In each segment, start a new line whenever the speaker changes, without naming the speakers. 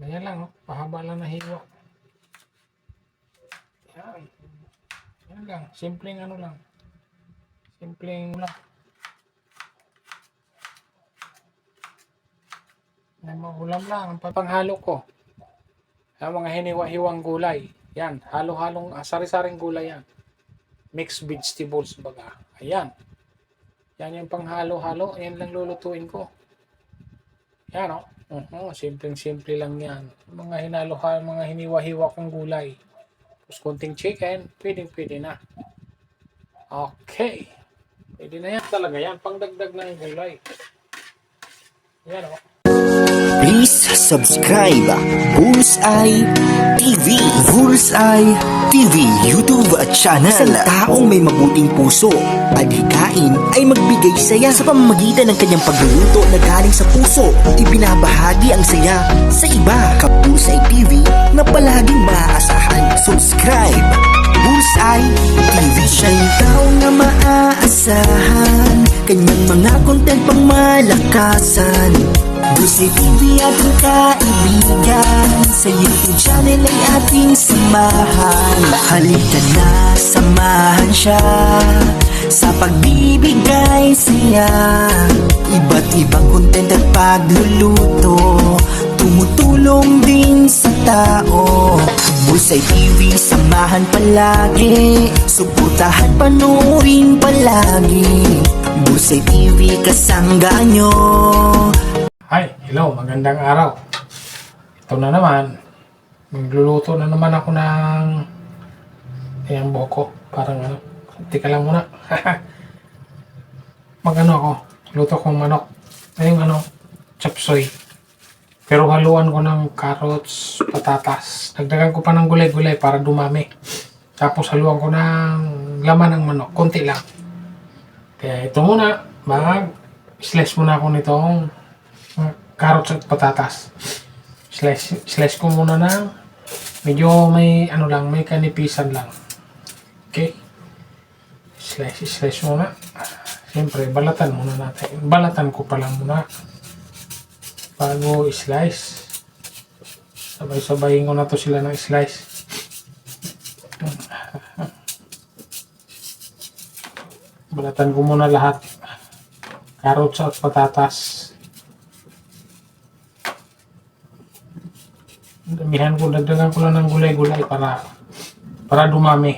Ganyan lang, oh. Pahaba lang na hiwa. Yan. Yan lang. Simpleng ano lang. Simpleng lang. May maulam lang. Ang papanghalo ko. Ang mga hiniwa-hiwang gulay. Yan. Halo-halong sari-saring gulay yan. Mixed vegetables baga. Ayan. Yan yung panghalo-halo. Yan lang lulutuin ko. Yan o. Simpleng-simple lang yan. Mga hinalo-halo, mga hiniwa-hiwa kong gulay. Tapos konting chicken. Pwedeng-pwede na. Okay. Pwede na yan talaga yan. Pangdagdag na yung gulay. Yan o.
Please subscribe Bullseye TV. Bullseye TV YouTube channel. Isang taong may mabuting puso, adhikain ay magbigay saya sa pamamagitan ng kanyang pagluluto na galing sa puso. Ibinabahagi ang saya sa iba. Bullseye TV na palaging maaasahan. Subscribe Bullseye TV. Siya'y tao na maaasahan, kanyang mga content pang malakasan. Bullseye TV ating kaibigan, sa YouTube channel ay ating samahan. Halika na, samahan siya sa pagbibigay saya. Iba't ibang content at pagluluto, tumutulong din sa tao. Bullseye TV, samahan palagi, suportahan, panuorin palagi. Bullseye TV, kasangga nyo.
Hi, hello, magandang araw. Ito na naman. Magluluto na naman ako ng ayan boko. Parang ano. Tika lang muna. Magano ako. Luto kong manok. Ayun ano. Chop suey. Pero haluan ko ng carrots, patatas. Dagdagan ko pa ng gulay-gulay para dumami. Tapos haluan ko ng laman ng manok. Konti lang. Kaya ito muna. Mag-slice muna ako nitong carrots at patatas. Slice ko muna ng medyo may ano lang, may kanipisan lang. Okay? Slice muna. Siyempre, balatan muna natin. Balatan ko pa lang muna bago i-slice. Sabay-sabayin ko na to sila ng slice. Balatan ko muna lahat. Carrots at patatas. Damihan ko, dagdagan ko lang ng gulay-gulay para dumami.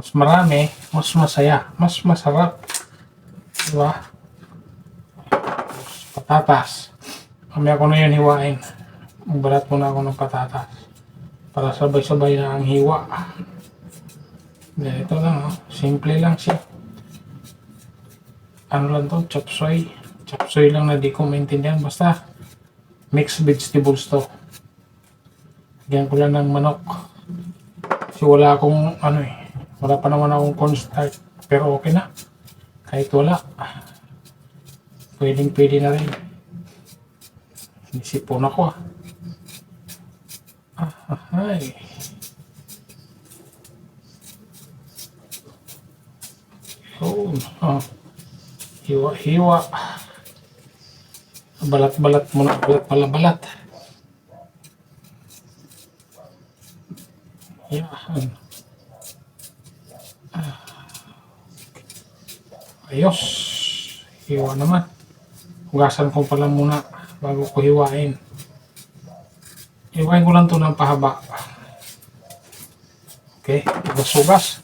Mas marami, mas masaya, mas masarap. Diba? Patatas. Mamaya ko na yun hiwain. Magbalat muna ako ng patatas para sabay-sabay na ang hiwa. Ganito lang, oh. Simple lang siya. Ano lang to? Chop suey. Chop suey lang na di ko maintindihan. Basta mixed vegetables to. Lagyan ko lang ng manok. Kasi wala akong ano wala pa naman akong cornstarch. Pero okay na. Kahit wala. Pwede na rin. Nisipon ako Ay. Hiwa-hiwa. Balat-balat muna. Balat. Yan. Ayos. Hiwa naman. Hugasan ko pala muna bago ko hiwain. Hiwain ko lang to ng pahaba. Okay. Hugas.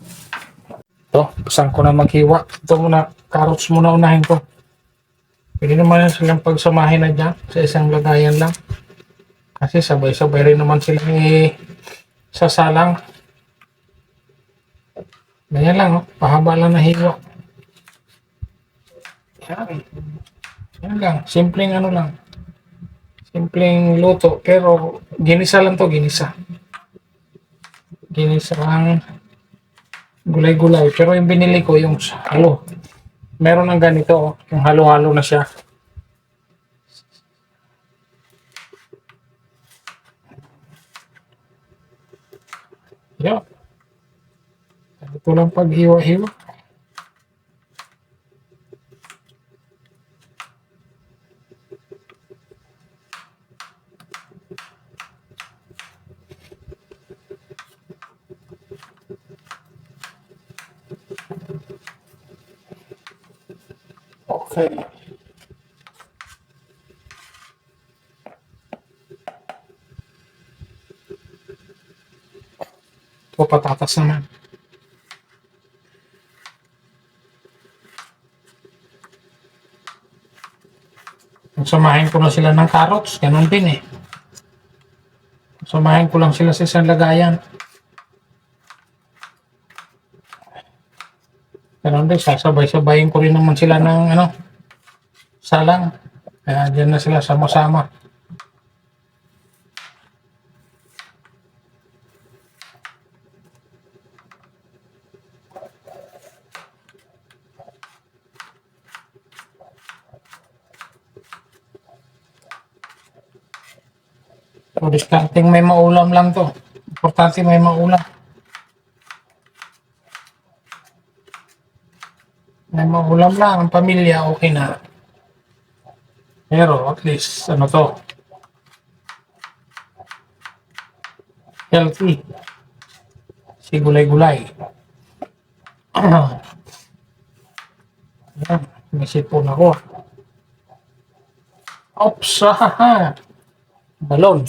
Ito. Saan ko na maghiwa. Ito muna. Carrots muna unahin ko. Pwede naman silang pagsamahin na dyan sa isang lagayan lang. Kasi sabay-sabay rin naman silang sasalang. Ganyan lang, oh. Pahaba lang na hiwa. Yan lang. Simpleng ano lang. Simpleng luto. Pero ginisa lang to, ginisa. Ginisa ang gulay-gulay. Pero yung binili ko, yung halo. Meron ng ganito, oh. Yung halo-halo na siya. Yan. Ito lang paghiwa-hiwa. Okay. Ito, patatas naman. Kung samahin ko na sila ng carrots, ganun din eh. Samahin ko lang sila sa isang lagayan. Ganun din, sasabay-sabayin ko rin naman sila ng salang. Kaya dyan na sila sama-sama. So, discarding may maulam lang to. Importante may maulam. May maulam lang ang pamilya, okay na. Pero at least, to, healthy. Si gulay-gulay. Ayan, may sipon ako. Oops, hahaha. Balon.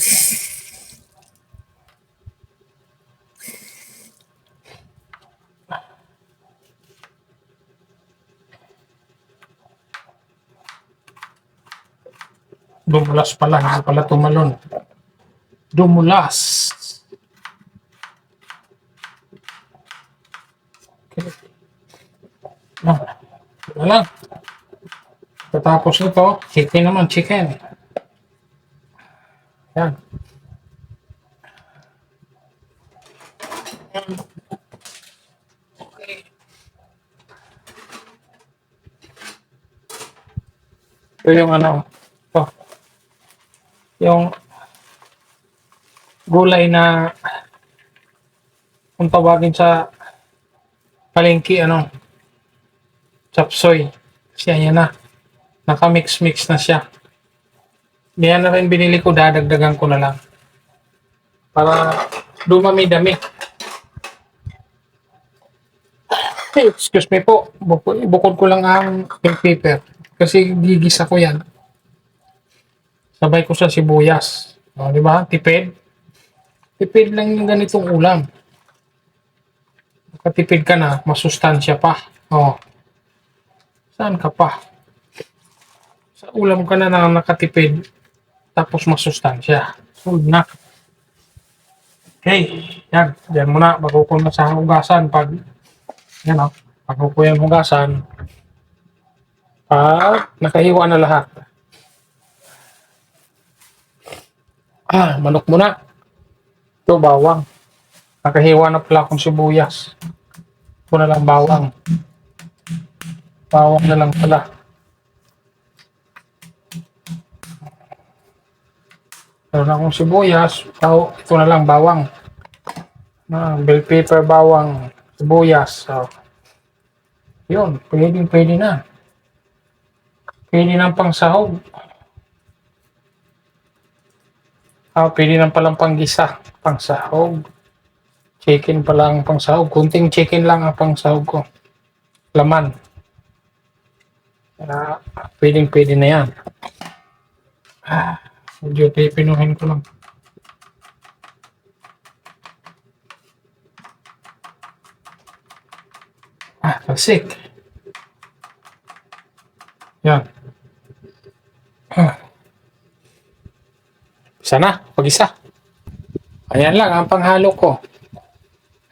Dumulas pala, hindi pala tumalon. Dumulas. Okay. Wala lang. Tapos ito, chicken naman, chicken. Yan. Okay. Ito yung ito. Yung gulay na kung tawagin sa palengke, chopsoy. Siya yan na. Naka-mix-mix na siya. Yan na rin binili ko, dadagdagan ko na lang. Para dumami-dami. Excuse me po. Bukod ko lang ang bell pepper. Kasi gigisa ko yan. Sabay ko sa sibuyas. O, di ba? Tipid. Tipid lang yung ganitong ulam. Katipid ka na, masustansya pa. O. Saan ka pa? Sa ulam ka na nakatipid, tapos masustansya. Solve na. Okay. Yan. Yan muna. Bago ko na sa hugasan. Bago ko yung hugasan. Pag nakahiwa na lahat. Manok muna. Ito, bawang. Nakahiwa na pala akong sibuyas. Ito na lang bawang. Bawang na lang pala. Ito na akong sibuyas. Ito na lang bawang. Bell pepper, bawang, sibuyas. So, yun. Pwede na. Pwede na pang sahog. Pwede na palang panggisa. Pang sahog. Chicken pala ang pang sahog. Kunting chicken lang ang pang sahog ko. Laman. Pwede na yan. Medyo pinuhin ko lang. Pasik. Yan. Sana, pag-isa. Ayan lang ang panghalo ko.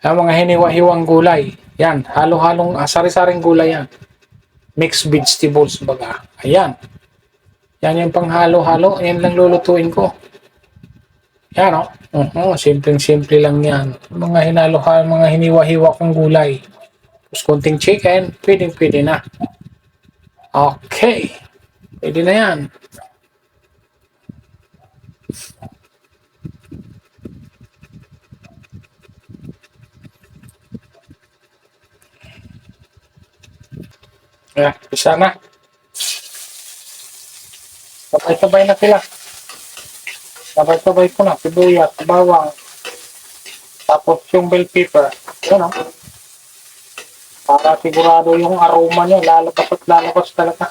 Ang mga hiniwa-hiwang gulay. Yan, halo-halong, sari-saring gulay yan. Mixed vegetables baga. Ayan. Yan yung panghalo-halo. Yan lang lulutuin ko. Yan simpleng-simple lang yan. Mga hinalo-halo, mga hiniwa-hiwa kong gulay. Tapos konting chicken, pwede na. Okay. Pwede na yan. Ayan, isa na. Sabay-sabay na sila. Sabay-sabay ko na. Sibuyas, bawang. Tapos yung bell pepper. Yan para sigurado yung aroma niya. Lalabas at lalabas talaga.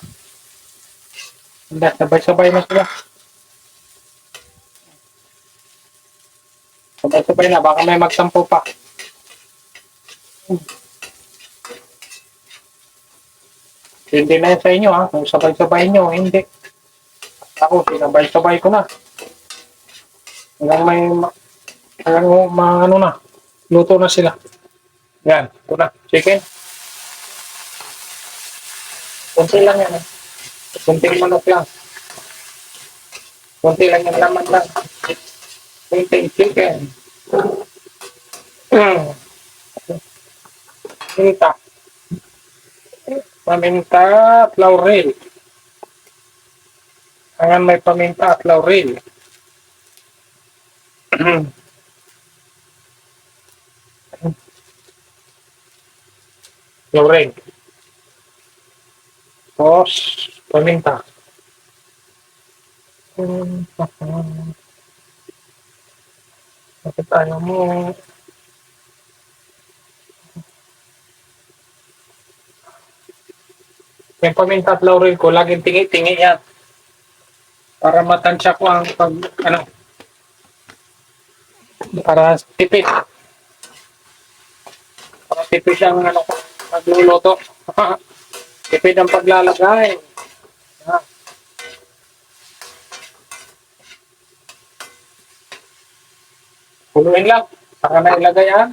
Hindi, sabay-sabay na sila. Sabay-sabay na, baka may magsampo pa. Hindi na yan sa inyo ha, kung sabay-sabay nyo, hindi. Ako, sinabay-sabay ko na. Hanggang may, hanggang ano na, luto na sila. Yan, ito na, chicken. Kunti lang yan. Kunting manok lang. Kunti lang yung laman lang. Kunting chicken. Paminta. Paminta at laurel. Hanggang may paminta at laurel. Laurel. Tapos, paminta. Bakit ayaw mo? Yung paminta at laurel ko, laging tingi-tingi yan. Para matansya ko ang pag, ano, para tipid. Para tipid ang, ano, magluluto. Tipid ang paglalagay. Yan. Puluin lang. Para nailagay yan.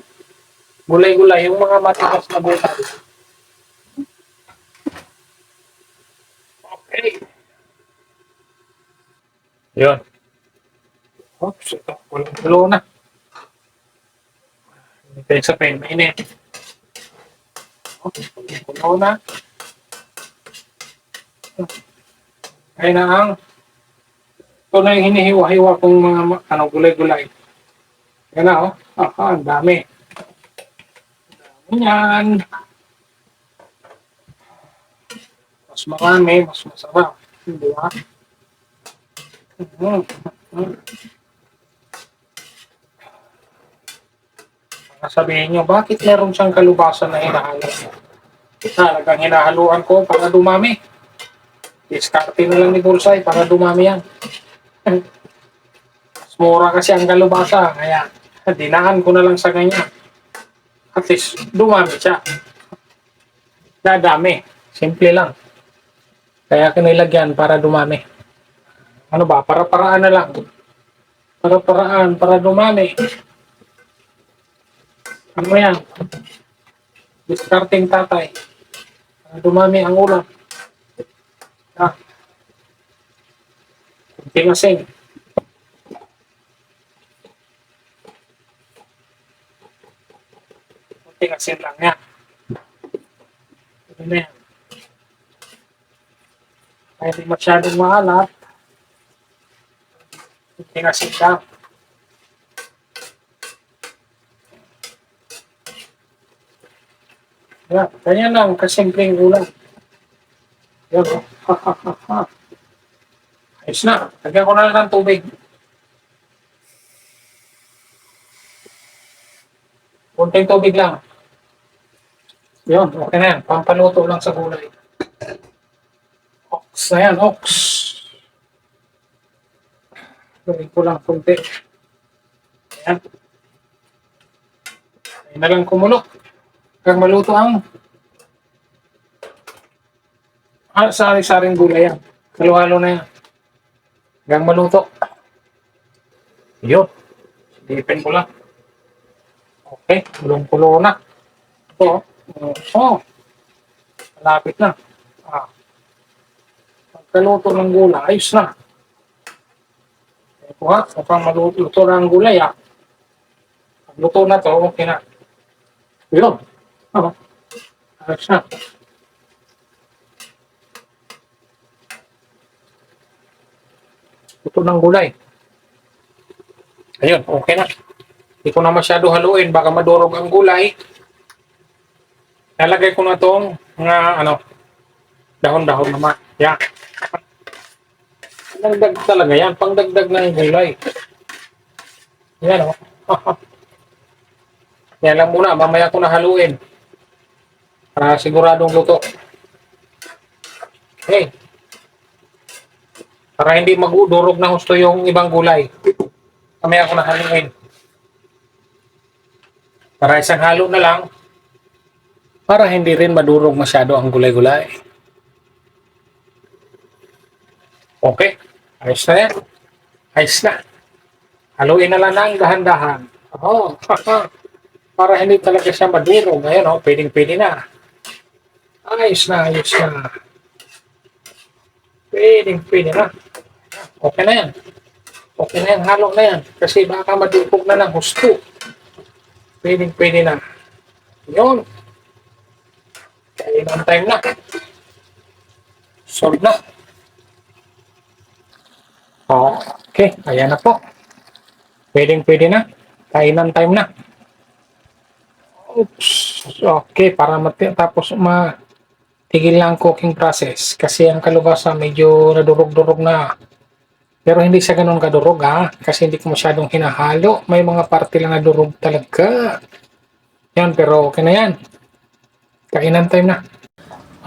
Gulay-gulay, yung mga matigas na gulay. Okay. Yun. Oops, ito. Pulo na. Ito sa pen. Mainit. Pulo na. Kaya na ang ito na yung hinihiwa-hiwa kong mga ano, gulay-gulay. Yan na, oh. Ang dami. Dami yan. Mas marami, mas masarap. Di ba? Sabihin nyo, bakit meron siyang kalubasan na hinahalo? Talagang hinahaluan ko para dumami. Diskarte na lang ni Bullseye para dumami yan. Mas mura kasi ang kalubasa, kaya dinaan ko na lang sa ganyan. At least dumami siya. Dadami. Simple lang. Kaya kinilagyan para dumami. Ano ba? Para-paraan na lang. Para-paraan, para dumami. Ano yan? Discarding tatay. Para dumami ang ulam. Kunting asin. Kunting asin lang yan. Ano na yan? Kaya di masyadong maalat. Kunting asin lang. Yan, ganyan lang, kasimpleng ulam. Yan, oh. Ayos na, lagyan ko na lang ng tubig. Kunting tubig lang. Yun, okay na yan. Pampaluto lang sa gulay. Ox na yan, ox. Gawin ko lang kunti. Ayan. Ayan na lang kumulo. Hanggang maluto ang sari-saring gulay yan. Halo-halo na yan. Hanggang maluto. Yun. Silipin ko lang. Okay, pulong-pulo na. Ito, malapit na. Pagkaluto ng gulay, ayos na. Ito ha, kapag maluto na ang gulay pag luto na to, okay na. Yun. Ayos na. Luto ng gulay. Ayun, okay na. Hindi ko na masyado haluin, baka madurog ang gulay. Nalagay ko na tong mga dahon-dahon naman. Yan. Dagdag talaga yan, pangdagdag na yung gulay. Yan Yan lang muna, mamaya ko na haluin. Para siguradong luto. Okay. Para hindi magudurog na husto yung ibang gulay. Mamaya ko na haluin. Para isang halo na lang. Para hindi rin madurog masyado ang gulay-gulay. Okay. Ayos na yan. Ayos na. Haluin na lang ng dahan-dahan. Oh, para hindi talaga siya madurog. Ayan oh, pwedeng-pwede na. Ayos na, ayos na. Pwedeng-pwede na. Okay na yan. Okay na yan, halo na yan. Kasi baka madurog na ng husto. Pwedeng-pwede na. Yun. Kailan time na. Solve na. Okay, ayan na po. Pwedeng-pwede na. Kainan time na. Oops. Okay, para tapos tigil lang ang cooking process. Kasi ang kalabasa medyo nadurog-durog na. Pero hindi siya ganun kadurog ha. Kasi hindi ko masyadong hinahalo. May mga parte lang nadurog talaga. Yan, pero okay na yan. Kainan time na.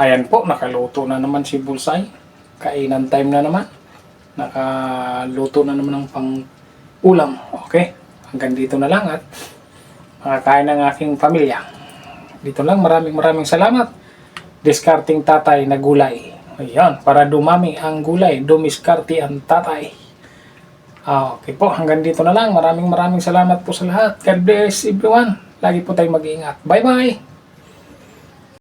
Ayan po, nakaluto na naman si Bullseye. Kainan time na naman. Nakaluto na naman ng pang-ulam. Okay? Hanggang dito na lang at makakain ng aking pamilya. Dito lang, maraming salamat. Discarding tatay na gulay. Ayan, para dumami ang gulay. Dumiskarte ang tatay. Okay po, hanggang dito na lang. Maraming salamat po sa lahat. God bless everyone. Lagi po tayong mag-iingat. Bye-bye!